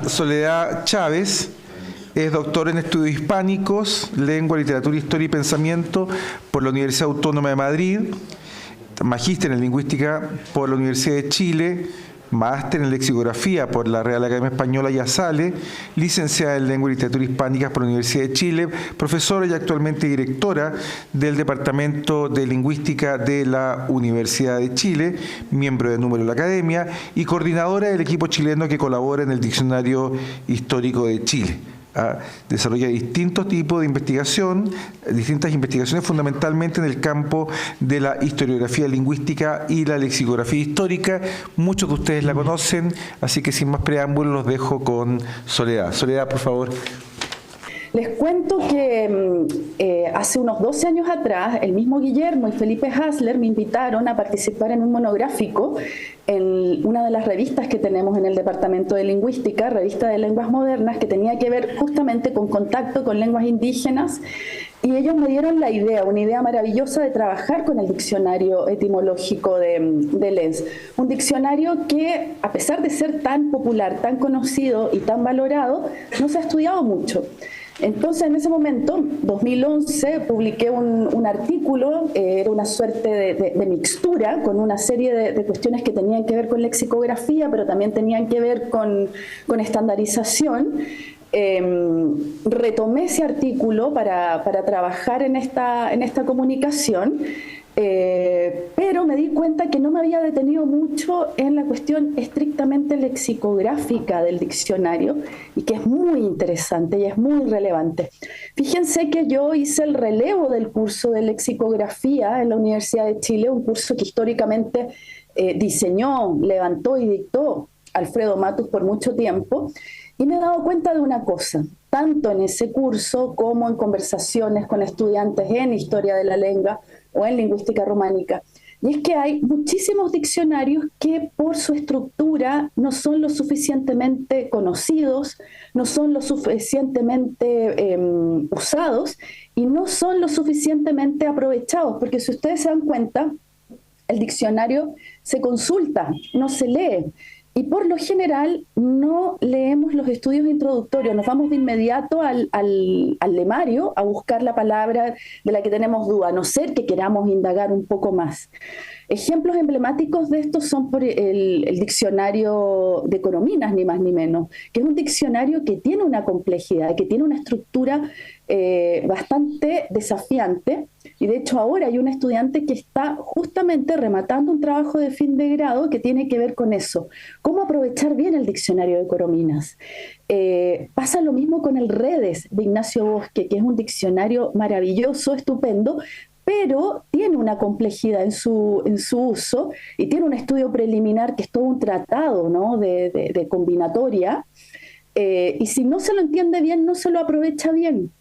Soledad Chávez es doctor en estudios hispánicos, lengua, literatura, historia y pensamiento por la Universidad Autónoma de Madrid, magíster en lingüística por la Universidad de Chile, máster en lexicografía por la Real Academia Española y ASALE, licenciada en lengua y literatura hispánicas por la Universidad de Chile, profesora y actualmente directora del Departamento de Lingüística de la Universidad de Chile, miembro de número de la Academia y coordinadora del equipo chileno que colabora en el Diccionario Histórico de Chile. Desarrolla distintos tipos de investigación, distintas investigaciones fundamentalmente en el campo de la historiografía lingüística y la lexicografía histórica. Muchos de ustedes la conocen, así que sin más preámbulos los dejo con Soledad. Soledad, por favor. Les cuento que hace unos 12 años atrás, el mismo Guillermo y Felipe Hasler me invitaron a participar en un monográfico en una de las revistas que tenemos en el Departamento de Lingüística, Revista de Lenguas Modernas, que tenía que ver justamente con contacto con lenguas indígenas, y ellos me dieron la idea, una idea maravillosa de trabajar con el diccionario etimológico de Lenz. Un diccionario que, a pesar de ser tan popular, tan conocido y tan valorado, no se ha estudiado mucho. Entonces, en ese momento, 2011, publiqué un artículo, era una suerte de mixtura con una serie de cuestiones que tenían que ver con lexicografía, pero también tenían que ver con estandarización. Retomé ese artículo para trabajar en esta comunicación, pero me di cuenta que no me había detenido mucho en la cuestión estrictamente lexicográfica del diccionario, y que es muy interesante y es muy relevante. Fíjense que yo hice el relevo del curso de lexicografía en la Universidad de Chile, un curso que históricamente diseñó, levantó y dictó Alfredo Matus por mucho tiempo, y me he dado cuenta de una cosa, tanto en ese curso como en conversaciones con estudiantes en historia de la lengua o en lingüística románica, y es que hay muchísimos diccionarios que por su estructura no son lo suficientemente conocidos, no son lo suficientemente usados y no son lo suficientemente aprovechados, porque si ustedes se dan cuenta, el diccionario se consulta, no se lee. Y por lo general no leemos los estudios introductorios, nos vamos de inmediato al lemario a buscar la palabra de la que tenemos duda, a no ser que queramos indagar un poco más. Ejemplos emblemáticos de esto son por el diccionario de Coromines, ni más ni menos, que es un diccionario que tiene una complejidad, que tiene una estructura bastante desafiante, y de hecho ahora hay un estudiante que está justamente rematando un trabajo de fin de grado que tiene que ver con eso, cómo aprovechar bien el diccionario de Coromines. Pasa lo mismo con el Redes de Ignacio Bosque, que es un diccionario maravilloso, estupendo, pero tiene una complejidad en su uso, y tiene un estudio preliminar que es todo un tratado, ¿no?, de combinatoria, y si no se lo entiende bien, no se lo aprovecha bien.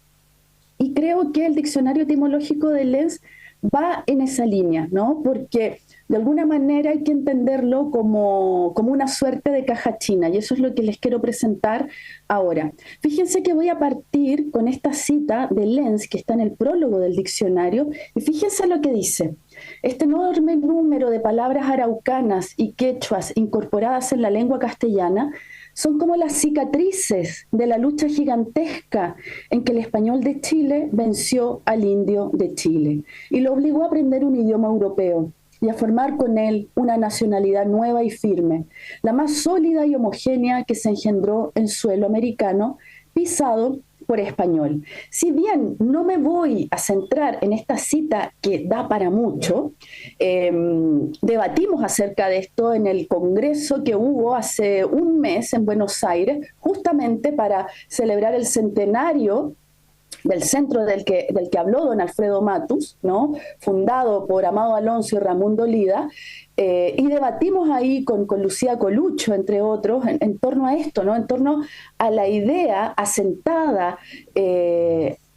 Y creo que el diccionario etimológico de Lenz va en esa línea, ¿no?, porque de alguna manera hay que entenderlo como una suerte de caja china, y eso es lo que les quiero presentar ahora. Fíjense que voy a partir con esta cita de Lenz, que está en el prólogo del diccionario, y fíjense lo que dice. Este enorme número de palabras araucanas y quechuas incorporadas en la lengua castellana son como las cicatrices de la lucha gigantesca en que el español de Chile venció al indio de Chile y lo obligó a aprender un idioma europeo y a formar con él una nacionalidad nueva y firme, la más sólida y homogénea que se engendró en suelo americano, pisado por español. Si bien no me voy a centrar en esta cita que da para mucho, debatimos acerca de esto en el congreso que hubo hace un mes en Buenos Aires, justamente para celebrar el centenario del centro del que habló don Alfredo Matus, ¿no?, fundado por Amado Alonso y Ramón Dolida, y debatimos ahí con Lucía Colucho, entre otros, en torno a esto, ¿no?, en torno a la idea asentada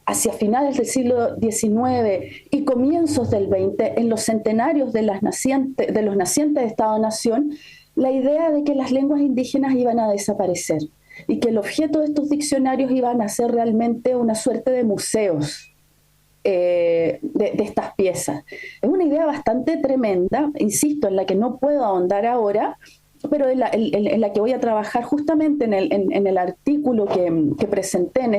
hacia finales del siglo XIX y comienzos del XX, en los centenarios de los nacientes de Estado-Nación, la idea de que las lenguas indígenas iban a desaparecer y que el objeto de estos diccionarios iban a ser realmente una suerte de museos de estas piezas. Es una idea bastante tremenda, insisto, en la que no puedo ahondar ahora, pero en la que voy a trabajar justamente en el artículo que presenté en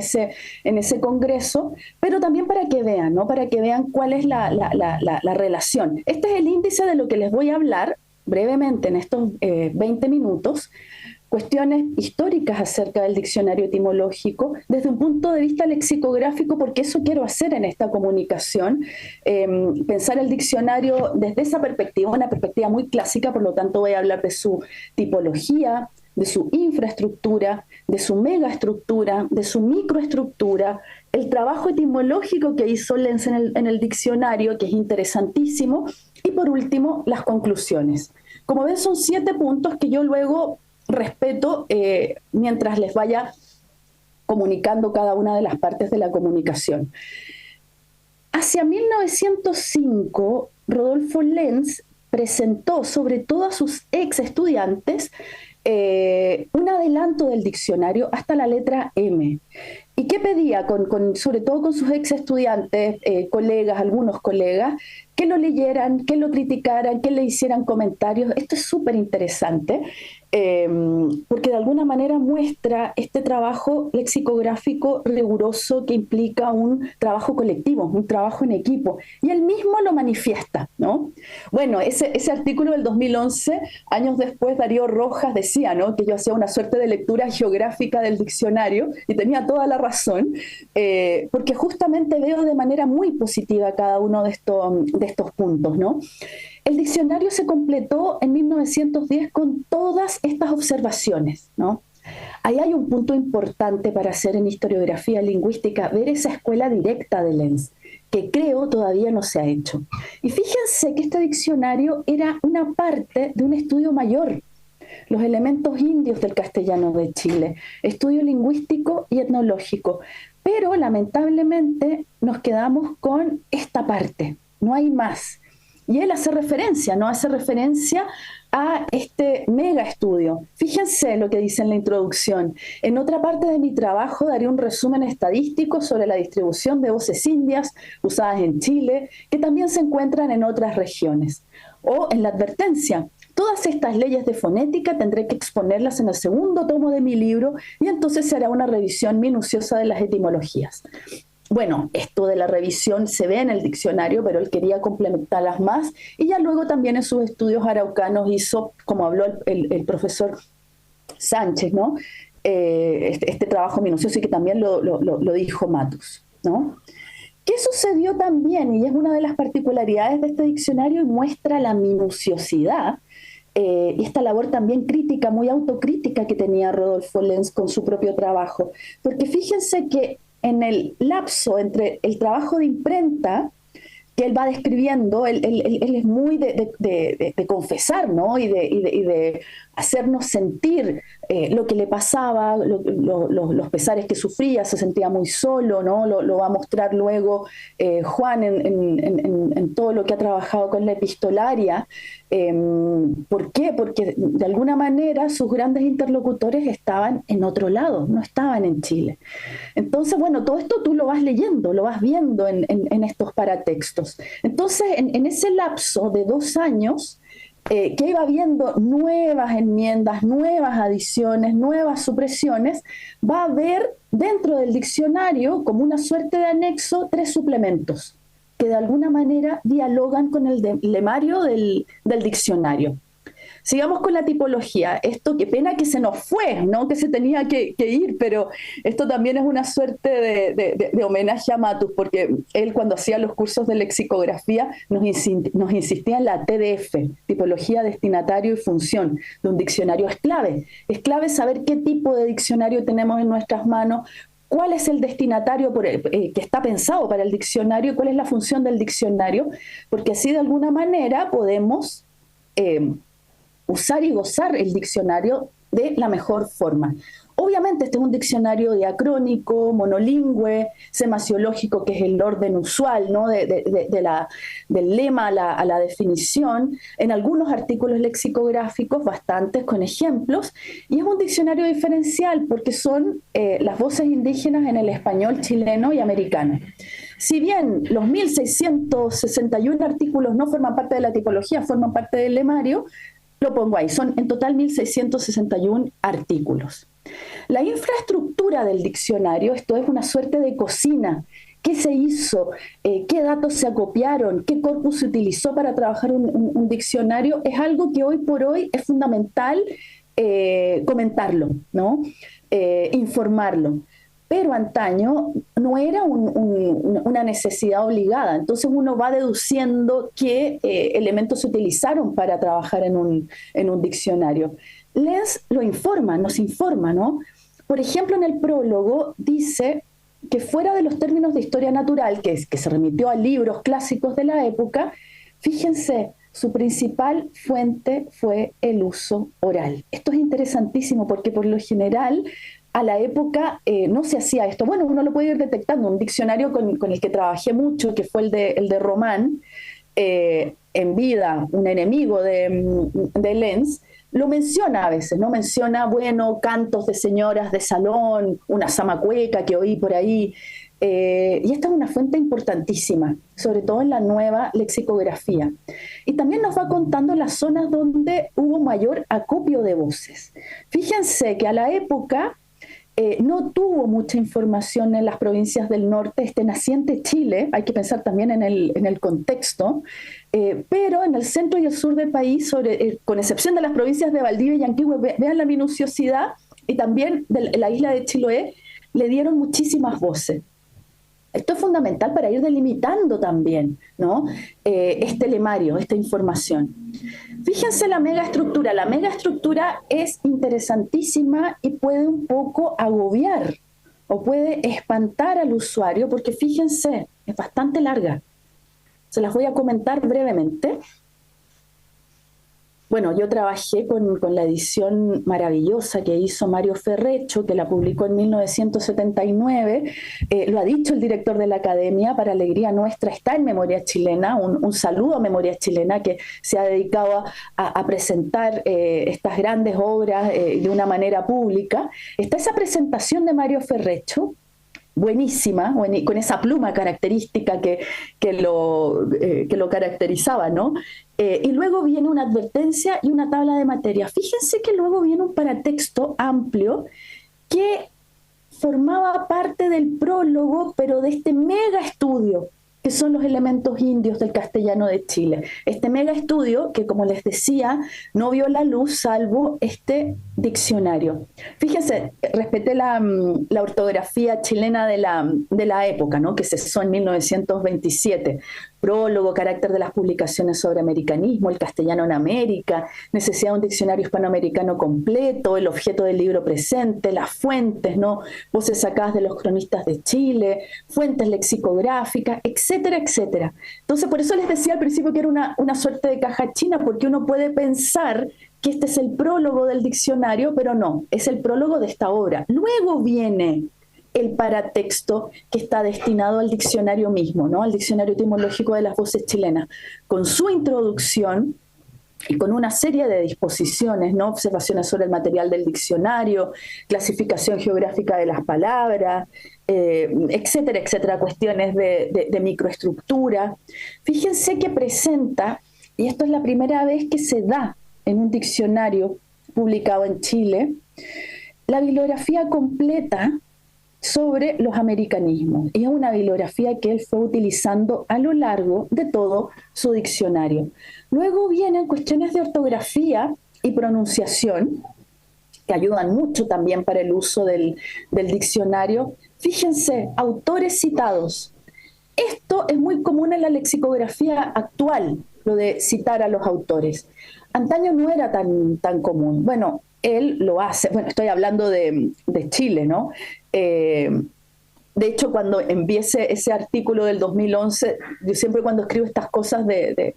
ese congreso, pero también para que vean, ¿no? Para que vean cuál es la relación. Este es el índice de lo que les voy a hablar brevemente en estos 20 minutos, cuestiones históricas acerca del diccionario etimológico desde un punto de vista lexicográfico, porque eso quiero hacer en esta comunicación, pensar el diccionario desde esa perspectiva, una perspectiva muy clásica, por lo tanto voy a hablar de su tipología, de su infraestructura, de su megaestructura, de su microestructura, el trabajo etimológico que hizo Lenz en el diccionario, que es interesantísimo, y por último, las conclusiones. Como ven, son 7 puntos que yo luego respeto mientras les vaya comunicando cada una de las partes de la comunicación. Hacia 1905, Rodolfo Lenz presentó sobre todo a sus ex estudiantes un adelanto del diccionario hasta la letra M. ¿Y qué pedía? Sobre todo con sus ex estudiantes, colegas, algunos colegas, que lo leyeran, que lo criticaran, que le hicieran comentarios. Esto es súper interesante, porque de alguna manera muestra este trabajo lexicográfico riguroso que implica un trabajo colectivo, un trabajo en equipo. Y él mismo lo manifiesta, ¿no? Bueno, ese artículo del 2011, años después, Darío Rojas decía, ¿no?, que yo hacía una suerte de lectura geográfica del diccionario, y tenía toda la razón, porque justamente veo de manera muy positiva cada uno de estos puntos, ¿no? El diccionario se completó en 1910 con todas estas observaciones, ¿no? Ahí hay un punto importante para hacer en historiografía lingüística, ver esa escuela directa de Lenz, que creo todavía no se ha hecho. Y fíjense que este diccionario era una parte de un estudio mayor, los elementos indios del castellano de Chile, estudio lingüístico y etnológico. Pero lamentablemente nos quedamos con esta parte, no hay más. Y él hace referencia, ¿no? Hace referencia a este mega estudio. Fíjense lo que dice en la introducción. En otra parte de mi trabajo daré un resumen estadístico sobre la distribución de voces indias usadas en Chile, que también se encuentran en otras regiones. O en la advertencia. Todas estas leyes de fonética tendré que exponerlas en el segundo tomo de mi libro y entonces se hará una revisión minuciosa de las etimologías. Bueno, esto de la revisión se ve en el diccionario, pero él quería complementarlas más y ya luego también en sus estudios araucanos hizo, como habló el profesor Sánchez, ¿no? Este trabajo minucioso y que también lo dijo Matus, ¿no? ¿Qué sucedió también? Y es una de las particularidades de este diccionario y muestra la minuciosidad y esta labor también crítica, muy autocrítica que tenía Rodolfo Lenz con su propio trabajo. Porque fíjense que en el lapso entre el trabajo de imprenta que él va describiendo, él es muy de confesar, ¿no? Y de hacernos sentir lo que le pasaba, los pesares que sufría, se sentía muy solo, ¿no? Lo va a mostrar luego Juan en todo lo que ha trabajado con la epistolaria. ¿Por qué? Porque de alguna manera sus grandes interlocutores estaban en otro lado, no estaban en Chile. Entonces, bueno, todo esto tú lo vas leyendo, lo vas viendo en estos paratextos. Entonces, en ese lapso de 2 años, que iba viendo nuevas enmiendas, nuevas adiciones, nuevas supresiones, va a haber dentro del diccionario, como una suerte de anexo, 3 suplementos que de alguna manera dialogan con el lemario del diccionario. Sigamos con la tipología. Esto, qué pena que se nos fue, ¿no? Que se tenía que ir, pero esto también es una suerte de homenaje a Matus, porque él cuando hacía los cursos de lexicografía nos insistía en la TDF, tipología, destinatario y función de un diccionario. Es clave saber qué tipo de diccionario tenemos en nuestras manos, cuál es el destinatario que está pensado para el diccionario, cuál es la función del diccionario, porque así de alguna manera podemos usar y gozar el diccionario de la mejor forma. Obviamente este es un diccionario diacrónico, monolingüe, semasiológico, que es el orden usual, ¿no? Del lema a la definición, en algunos artículos lexicográficos, bastantes con ejemplos, y es un diccionario diferencial porque son las voces indígenas en el español chileno y americano. Si bien los 1.661 artículos no forman parte de la tipología, forman parte del lemario, Lo pongo ahí, son en total 1.661 artículos. La infraestructura del diccionario, esto es una suerte de cocina. ¿Qué se hizo? ¿Qué datos se acopiaron? ¿Qué corpus se utilizó para trabajar un diccionario? Es algo que hoy por hoy es fundamental comentarlo, ¿no? Informarlo. Pero antaño no era una necesidad obligada. Entonces uno va deduciendo qué elementos se utilizaron para trabajar en un diccionario. Lenz lo informa, nos informa, ¿no? Por ejemplo, en el prólogo dice que fuera de los términos de historia natural, que se remitió a libros clásicos de la época, fíjense, su principal fuente fue el uso oral. Esto es interesantísimo porque por lo general a la época no se hacía esto. Bueno, uno lo puede ir detectando. Un diccionario con el que trabajé mucho, que fue el de Román, en vida, un enemigo de Lenz, lo menciona a veces, ¿no? Menciona, bueno, cantos de señoras de salón, una zamacueca que oí por ahí. Y esta es una fuente importantísima, sobre todo en la nueva lexicografía. Y también nos va contando las zonas donde hubo mayor acopio de voces. Fíjense que a la época no tuvo mucha información en las provincias del norte, este naciente Chile, hay que pensar también en el contexto, pero en el centro y el sur del país, con excepción de las provincias de Valdivia y Yanquihue, vean la minuciosidad, y también de la isla de Chiloé, le dieron muchísimas voces. Esto es fundamental para ir delimitando también, ¿no? Este lemario, esta información. Fíjense la megaestructura. La megaestructura es interesantísima y puede un poco agobiar o puede espantar al usuario porque fíjense, es bastante larga. Se las voy a comentar brevemente. Bueno, yo trabajé con la edición maravillosa que hizo Mario Ferrecho, que la publicó en 1979. Lo ha dicho el director de la Academia, para alegría nuestra, está en Memoria Chilena. Un saludo a Memoria Chilena, que se ha dedicado a presentar estas grandes obras de una manera pública. Está esa presentación de Mario Ferrecho, buenísima, con esa pluma característica que lo caracterizaba, ¿no? Y luego viene una advertencia y una tabla de materia. Fíjense que luego viene un paratexto amplio que formaba parte del prólogo, pero de este mega estudio, que son los elementos indios del castellano de Chile. Este mega estudio que, como les decía, no vio la luz salvo este diccionario. Fíjense, respeté la ortografía chilena de la época, ¿no? Que cesó en 1927. Prólogo, carácter de las publicaciones sobre americanismo, el castellano en América, necesidad de un diccionario hispanoamericano completo, el objeto del libro presente, las fuentes, ¿no? Voces sacadas de los cronistas de Chile, fuentes lexicográficas, etcétera, etcétera. Entonces, por eso les decía al principio que era una suerte de caja china, porque uno puede pensar que este es el prólogo del diccionario, pero no, es el prólogo de esta obra. Luego viene el paratexto que está destinado al diccionario mismo, ¿no? Al diccionario etimológico de las voces chilenas, con su introducción y con una serie de disposiciones, ¿no? Observaciones sobre el material del diccionario, clasificación geográfica de las palabras, etcétera, etcétera, cuestiones de microestructura. Fíjense que presenta, y esto es la primera vez que se da en un diccionario publicado en Chile, la bibliografía completa sobre los americanismos. Y es una bibliografía que él fue utilizando a lo largo de todo su diccionario. Luego vienen cuestiones de ortografía y pronunciación, que ayudan mucho también para el uso del diccionario. Fíjense, autores citados. Esto es muy común en la lexicografía actual, lo de citar a los autores. Antaño no era tan común. Bueno, él lo hace. Bueno, estoy hablando de Chile, ¿no? De hecho, cuando envié ese artículo del 2011, yo siempre cuando escribo estas cosas de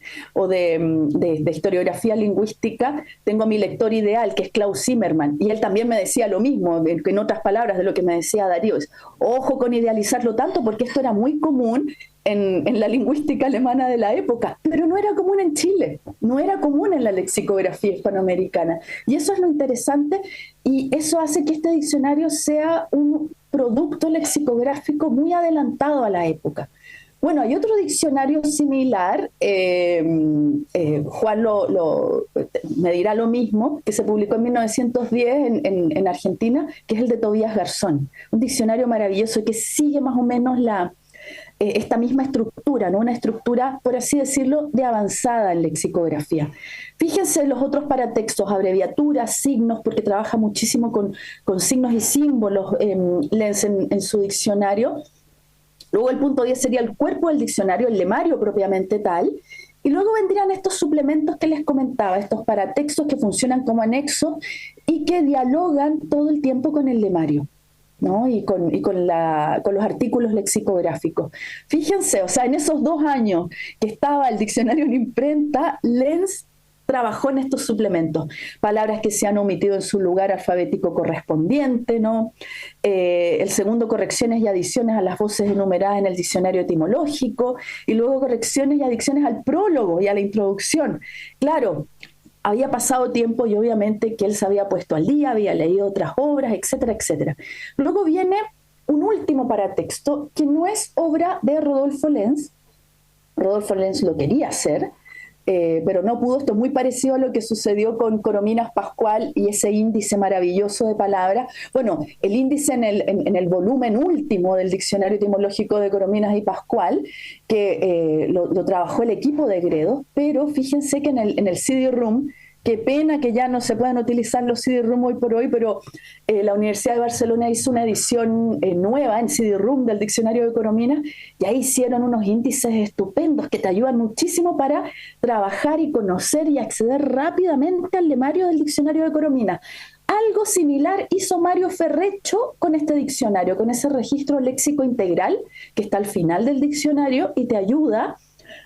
historiografía lingüística, tengo a mi lector ideal, que es Klaus Zimmermann, y él también me decía lo mismo, en otras palabras, de lo que me decía Darío. Ojo con idealizarlo tanto, porque esto era muy común en la lingüística alemana de la época, pero no era común en Chile, no era común en la lexicografía hispanoamericana. Y eso es lo interesante, y eso hace que este diccionario sea un producto lexicográfico muy adelantado a la época, Bueno, hay otro diccionario similar, Juan me dirá lo mismo, que se publicó en 1910 en Argentina, que es el de Tobías Garzón. Un diccionario maravilloso que sigue más o menos esta misma estructura, ¿no? Una estructura, por así decirlo, de avanzada en lexicografía. Fíjense los otros paratextos, abreviaturas, signos, porque trabaja muchísimo con signos y símbolos, Lenz en su diccionario. Luego el punto 10 sería el cuerpo del diccionario, el lemario propiamente tal. Y luego vendrían estos suplementos que les comentaba, estos paratextos que funcionan como anexos y que dialogan todo el tiempo con el lemario, ¿no? Y con los artículos lexicográficos. Fíjense, o sea, en esos 2 años que estaba el diccionario en imprenta, Lenz trabajó en estos suplementos, palabras que se han omitido en su lugar alfabético correspondiente, ¿no? El segundo, correcciones y adiciones a las voces enumeradas en el diccionario etimológico, y luego correcciones y adiciones al prólogo y a la introducción. Claro, había pasado tiempo y obviamente que él se había puesto al día, había leído otras obras, etcétera, etcétera. Luego viene un último paratexto que no es obra de Rodolfo Lenz. Rodolfo Lenz lo quería hacer, pero no pudo. Esto es muy parecido a lo que sucedió con Corominas Pascual y ese índice maravilloso de palabras. Bueno, el índice en el volumen último del diccionario etimológico de Corominas y Pascual, que lo trabajó el equipo de Gredos, pero fíjense que en el CD-ROOM, qué pena que ya no se puedan utilizar los CD-ROOM hoy por hoy, pero la Universidad de Barcelona hizo una edición nueva en CD-ROOM del diccionario de Corominas, y ahí hicieron unos índices estupendos que te ayudan muchísimo para trabajar y conocer y acceder rápidamente al lemario del diccionario de Corominas. Algo similar hizo Mario Ferrecho con este diccionario, con ese registro léxico integral que está al final del diccionario y te ayuda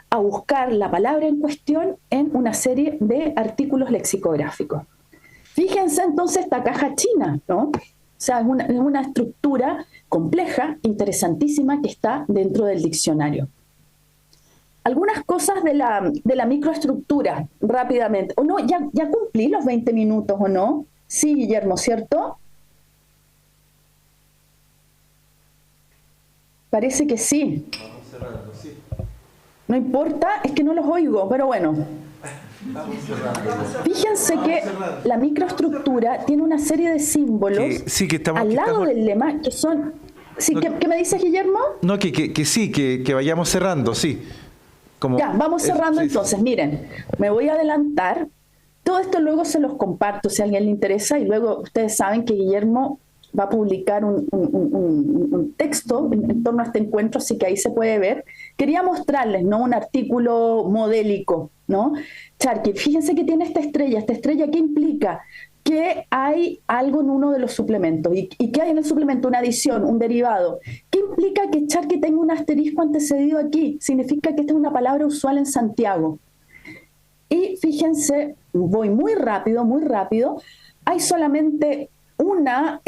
a buscar la palabra en cuestión en una serie de artículos lexicográficos. Fíjense entonces esta caja china, ¿no? O sea, es una estructura compleja, interesantísima, que está dentro del diccionario. Algunas cosas de la microestructura, rápidamente. ¿O no? ¿Ya cumplí los 20 minutos o no? Sí, Guillermo, ¿cierto? Parece que sí. Vamos cerrando, sí. No importa, es que no los oigo, pero bueno. Fíjense que la microestructura tiene una serie de símbolos al lado del lema que son... Sí, no, ¿qué me dices, Guillermo? No, que sí, que vayamos cerrando, sí. Ya, vamos cerrando entonces. Miren, me voy a adelantar. Todo esto luego se los comparto si a alguien le interesa, y luego ustedes saben que Guillermo va a publicar un texto en torno a este encuentro, así que ahí se puede ver. Quería mostrarles, ¿no?, un artículo modélico, ¿no? Charqui, fíjense que tiene esta estrella. ¿Esta estrella qué implica? Que hay algo en uno de los suplementos. ¿Y qué hay en el suplemento? Una adición, un derivado. ¿Qué implica que Charqui tenga un asterisco antecedido aquí? Significa que esta es una palabra usual en Santiago. Y fíjense, voy muy rápido, hay solamente una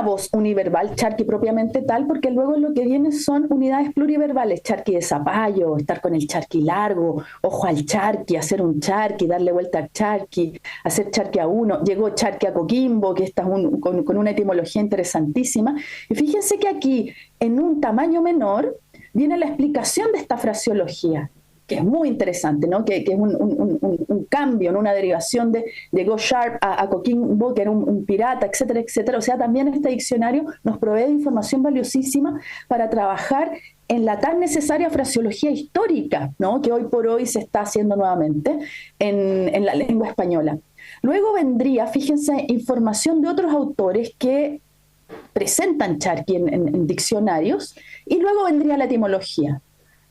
voz univerbal, Charqui propiamente tal, porque luego lo que viene son unidades pluriverbales, Charqui de zapallo, estar con el charqui largo, ojo al charqui, hacer un charqui, darle vuelta al charqui, hacer charqui a uno, llegó charqui a Coquimbo, que esta es con una etimología interesantísima. Y fíjense que aquí, en un tamaño menor, viene la explicación de esta fraseología, que es muy interesante, ¿no? Que es un cambio, ¿no?, una derivación de llegó Sharp a Coquimbo, que era un pirata, etcétera, etcétera. O sea, también este diccionario nos provee de información valiosísima para trabajar en la tan necesaria fraseología histórica, ¿no?, que hoy por hoy se está haciendo nuevamente en la lengua española. Luego vendría, fíjense, información de otros autores que presentan charqui en diccionarios, y luego vendría la etimología,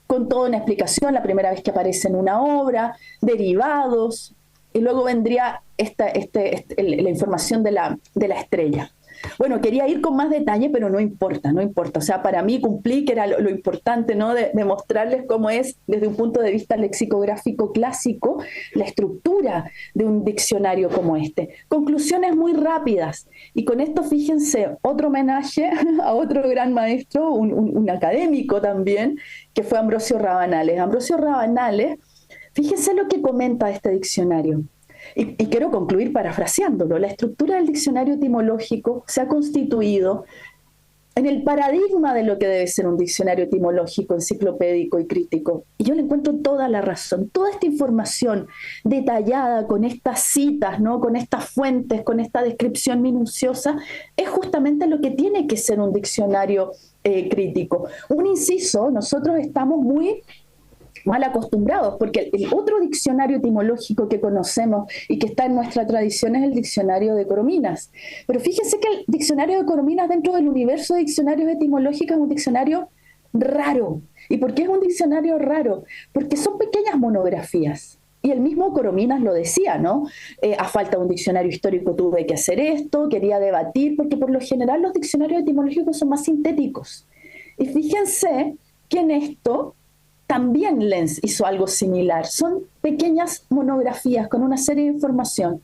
con toda una explicación, la primera vez que aparece en una obra, derivados, y luego vendría la información de la estrella. Bueno, quería ir con más detalle, pero no importa. O sea, para mí cumplí, que era lo importante, ¿no?, de mostrarles cómo es, desde un punto de vista lexicográfico clásico, la estructura de un diccionario como este. Conclusiones muy rápidas. Y con esto, fíjense, otro homenaje a otro gran maestro, un académico también, que fue Ambrosio Rabanales. Ambrosio Rabanales, fíjense lo que comenta de este diccionario. Y quiero concluir parafraseándolo. La estructura del diccionario etimológico se ha constituido en el paradigma de lo que debe ser un diccionario etimológico, enciclopédico y crítico. Y yo le encuentro toda la razón. Toda esta información detallada, con estas citas, ¿no? Con estas fuentes, con esta descripción minuciosa, es justamente lo que tiene que ser un diccionario crítico. Un inciso, nosotros estamos muy mal acostumbrados, porque el otro diccionario etimológico que conocemos y que está en nuestra tradición es el diccionario de Corominas. Pero fíjense que el diccionario de Corominas dentro del universo de diccionarios etimológicos es un diccionario raro. ¿Y por qué es un diccionario raro? Porque son pequeñas monografías. Y el mismo Corominas lo decía, ¿no? A falta de un diccionario histórico tuve que hacer esto, quería debatir, porque por lo general los diccionarios etimológicos son más sintéticos. Y fíjense que en esto también Lenz hizo algo similar. Son pequeñas monografías con una serie de información.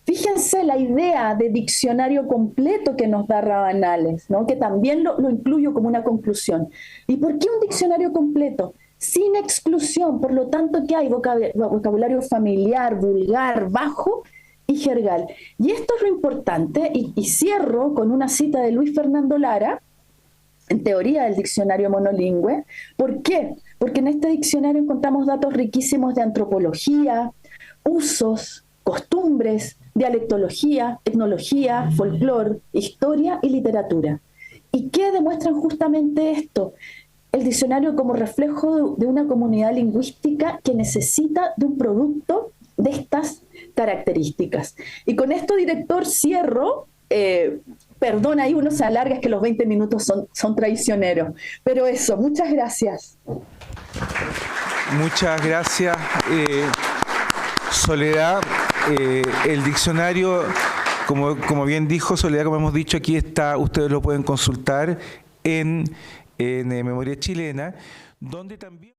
Fíjense la idea de diccionario completo que nos da Rabanales, ¿no? Que también lo incluyo como una conclusión. ¿Y por qué un diccionario completo? Sin exclusión, por lo tanto que hay vocabulario familiar, vulgar, bajo y jergal. Y esto es lo importante, y cierro con una cita de Luis Fernando Lara, en teoría del diccionario monolingüe. ¿Por qué? Porque en este diccionario encontramos datos riquísimos de antropología, usos, costumbres, dialectología, etnología, folclore, historia y literatura. ¿Y qué demuestran justamente esto? El diccionario como reflejo de una comunidad lingüística que necesita de un producto de estas características. Y con esto, director, cierro. Perdón, ahí uno se alarga, es que los 20 minutos son traicioneros. Pero eso, muchas gracias. Muchas gracias, Soledad. El diccionario, como bien dijo Soledad, como hemos dicho aquí está, ustedes lo pueden consultar en Memoria Chilena, donde también...